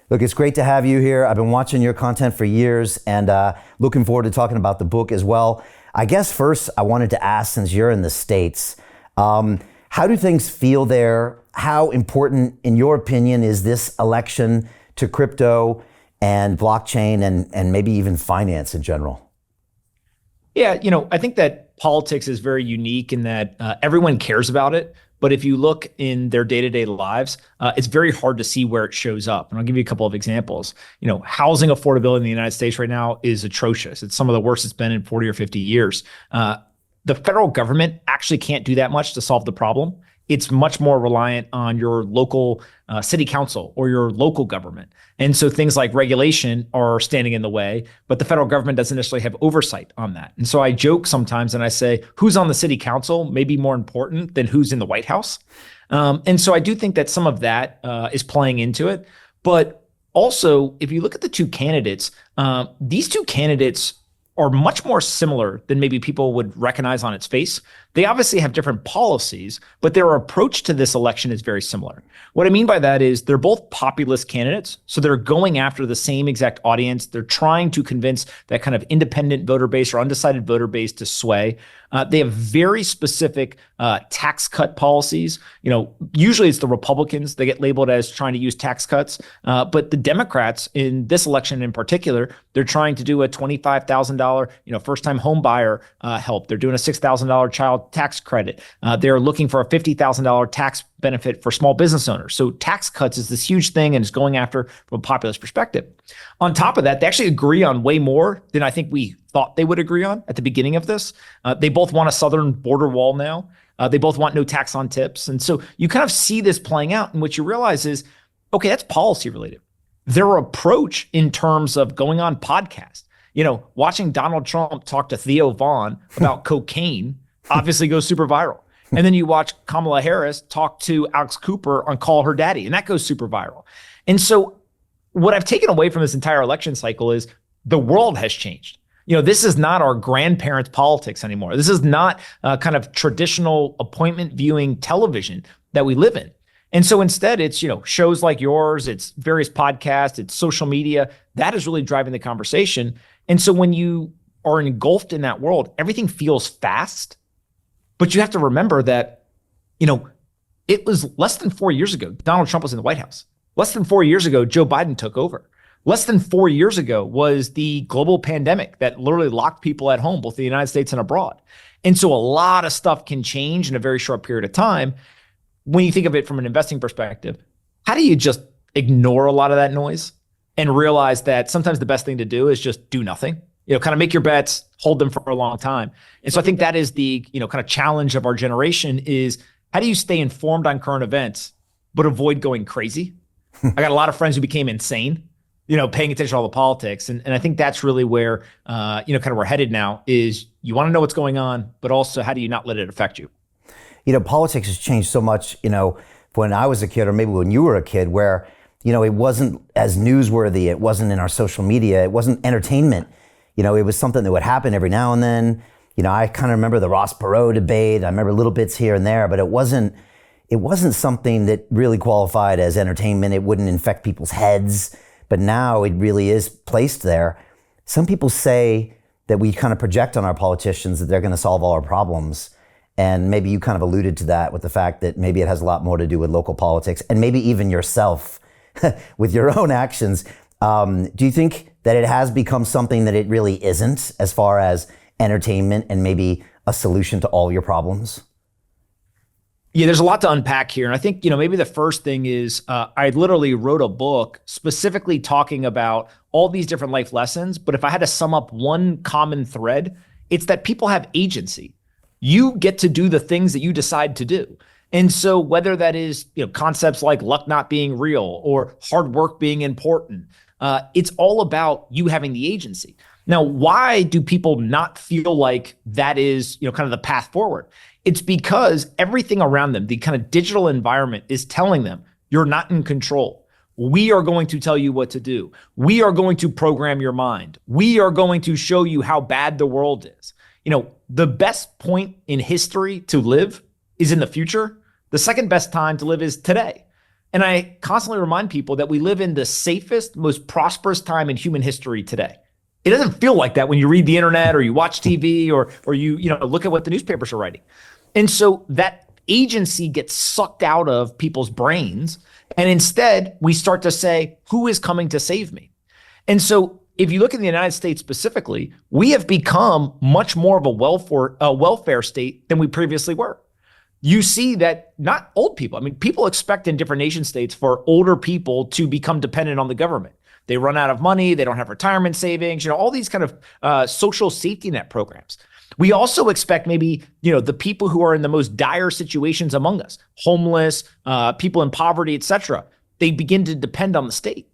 Look, it's great to have you here. I've been watching your content for years and looking forward to talking about the book as well. I guess first I wanted to ask, since you're in the States, how do things feel there? How important, in your opinion, is this election to crypto and blockchain and maybe even finance in general? Yeah, I think that politics is very unique in that everyone cares about it. But if you look in their day-to-day lives, it's very hard to see where it shows up. And I'll give you a couple of examples. Housing affordability in the United States right now is atrocious. It's some of the worst it's been in 40 or 50 years. The federal government actually can't do that much to solve the problem. It's much more reliant on your local city council or your local government. And so things like regulation are standing in the way, but the federal government doesn't necessarily have oversight on that. And so I joke sometimes and I say, who's on the city council may be more important than who's in the White House. And so I do think that some of that is playing into it. But also, if you look at the two candidates, these two candidates are much more similar than maybe people would recognize on its face. They obviously have different policies, but their approach to this election is very similar. What I mean by that is they're both populist candidates, so they're going after the same exact audience. They're trying to convince that kind of independent voter base or undecided voter base to sway. They have very specific tax cut policies. Usually it's the Republicans that get labeled as trying to use tax cuts, but the Democrats in this election in particular, they're trying to do a $25,000, first-time home buyer help. They're doing a $6,000 child tax credit. They're looking for a $50,000 tax benefit for small business owners. So tax cuts is this huge thing and it's going after from a populist perspective. On top of that, they actually agree on way more than I think we thought they would agree on at the beginning of this. They both want a southern border wall now. They both want no tax on tips. And so you kind of see this playing out, and what you realize is, okay, that's policy related. Their approach in terms of going on podcasts, watching Donald Trump talk to Theo Vaughn about cocaine obviously goes super viral. And then you watch Kamala Harris talk to Alex Cooper on Call Her Daddy, and that goes super viral. And so what I've taken away from this entire election cycle is the world has changed. This is not our grandparents' politics anymore. This is not kind of traditional appointment viewing television that we live in. And so instead it's, shows like yours, it's various podcasts, it's social media. That is really driving the conversation. And so when you are engulfed in that world, everything feels fast. But you have to remember that, it was less than 4 years ago, Donald Trump was in the White House. Less than 4 years ago, Joe Biden took over. Less than 4 years ago was the global pandemic that literally locked people at home, both in the United States and abroad. And so a lot of stuff can change in a very short period of time. When you think of it from an investing perspective, how do you just ignore a lot of that noise and realize that sometimes the best thing to do is just do nothing? Kind of make your bets, hold them for a long time. And so I think that is the, kind of challenge of our generation is how do you stay informed on current events, but avoid going crazy? I got a lot of friends who became insane, paying attention to all the politics. And I think that's really where, kind of we're headed now is you want to know what's going on, but also how do you not let it affect you? Politics has changed so much, when I was a kid or maybe when you were a kid where, it wasn't as newsworthy. It wasn't in our social media. It wasn't entertainment. It was something that would happen every now and then. I kind of remember the Ross Perot debate. I remember little bits here and there, but it wasn't something that really qualified as entertainment. It wouldn't infect people's heads, but now it really is placed there. Some people say that we kind of project on our politicians that they're going to solve all our problems. And maybe you kind of alluded to that with the fact that maybe it has a lot more to do with local politics and maybe even yourself with your own actions. Do you think that it has become something that it really isn't as far as entertainment and maybe a solution to all your problems? Yeah, there's a lot to unpack here. And I think, maybe the first thing is I literally wrote a book specifically talking about all these different life lessons. But if I had to sum up one common thread, it's that people have agency. You get to do the things that you decide to do. And so whether that is, concepts like luck not being real or hard work being important, it's all about you having the agency. Now, why do people not feel like that is, kind of the path forward? It's because everything around them, the kind of digital environment is telling them you're not in control. We are going to tell you what to do. We are going to program your mind. We are going to show you how bad the world is. The best point in history to live is in the future. The second best time to live is today. And I constantly remind people that we live in the safest, most prosperous time in human history today. It doesn't feel like that when you read the internet or you watch TV or you look at what the newspapers are writing. And so that agency gets sucked out of people's brains. And instead, we start to say, who is coming to save me? And so if you look at the United States specifically, we have become much more of a welfare state than we previously were. You see that not old people. I mean, people expect in different nation states for older people to become dependent on the government. They run out of money. They don't have retirement savings, all these kind of social safety net programs. We also expect maybe, the people who are in the most dire situations among us, homeless, people in poverty, et cetera, they begin to depend on the state.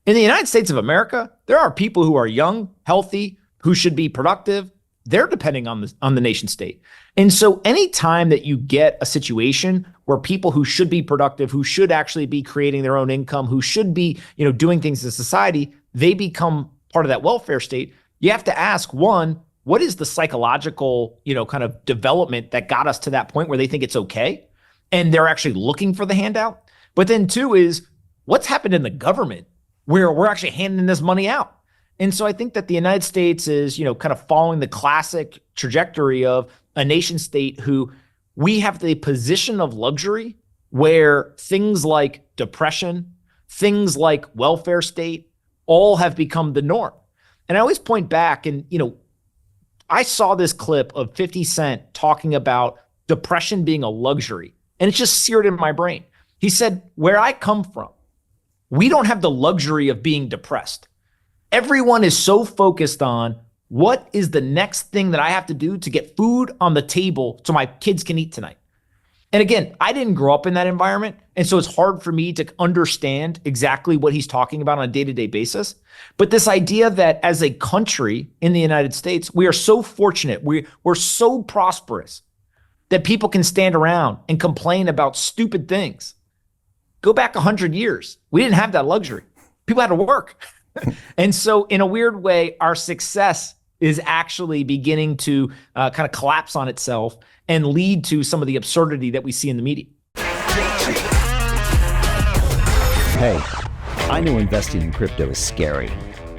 In the United States of America, there are people who are young, healthy, who should be productive. They're depending on the nation state. And so anytime that you get a situation where people who should be productive, who should actually be creating their own income, who should be, doing things in society, they become part of that welfare state. You have to ask, one, what is the psychological, kind of development that got us to that point where they think it's okay and they're actually looking for the handout? But then two is, what's happened in the government where we're actually handing this money out? And so I think that the United States is, kind of following the classic trajectory of a nation state who we have the position of luxury where things like depression, things like welfare state, all have become the norm. And I always point back and, I saw this clip of 50 Cent talking about depression being a luxury, and it just seared in my brain. He said, where I come from, we don't have the luxury of being depressed. Everyone is so focused on what is the next thing that I have to do to get food on the table so my kids can eat tonight. And again, I didn't grow up in that environment. And so it's hard for me to understand exactly what he's talking about on a day-to-day basis. But this idea that as a country in the United States, we are so fortunate, we're so prosperous that people can stand around and complain about stupid things. Go back 100 years. We didn't have that luxury. People had to work. And so in a weird way, our success is actually beginning to kind of collapse on itself and lead to some of the absurdity that we see in the media. Hey, I know investing in crypto is scary.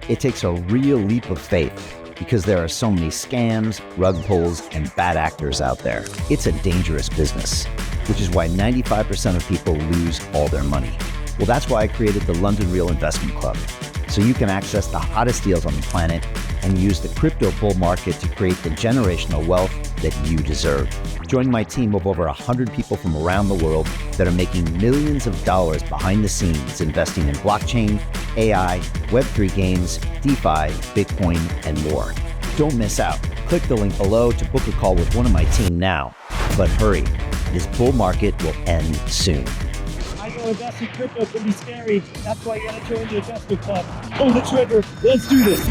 It takes a real leap of faith because there are so many scams, rug pulls, and bad actors out there. It's a dangerous business, which is why 95% of people lose all their money. Well, that's why I created the London Real Investment Club, so you can access the hottest deals on the planet and use the crypto bull market to create the generational wealth that you deserve. Join my team of over 100 people from around the world that are making millions of dollars behind the scenes investing in blockchain, AI, Web3 games, DeFi, Bitcoin, and more. Don't miss out. Click the link below to book a call with one of my team now. But hurry, this bull market will end soon. I know investing crypto can be scary. That's why you gotta join the investment club. Pull the trigger. Let's do this.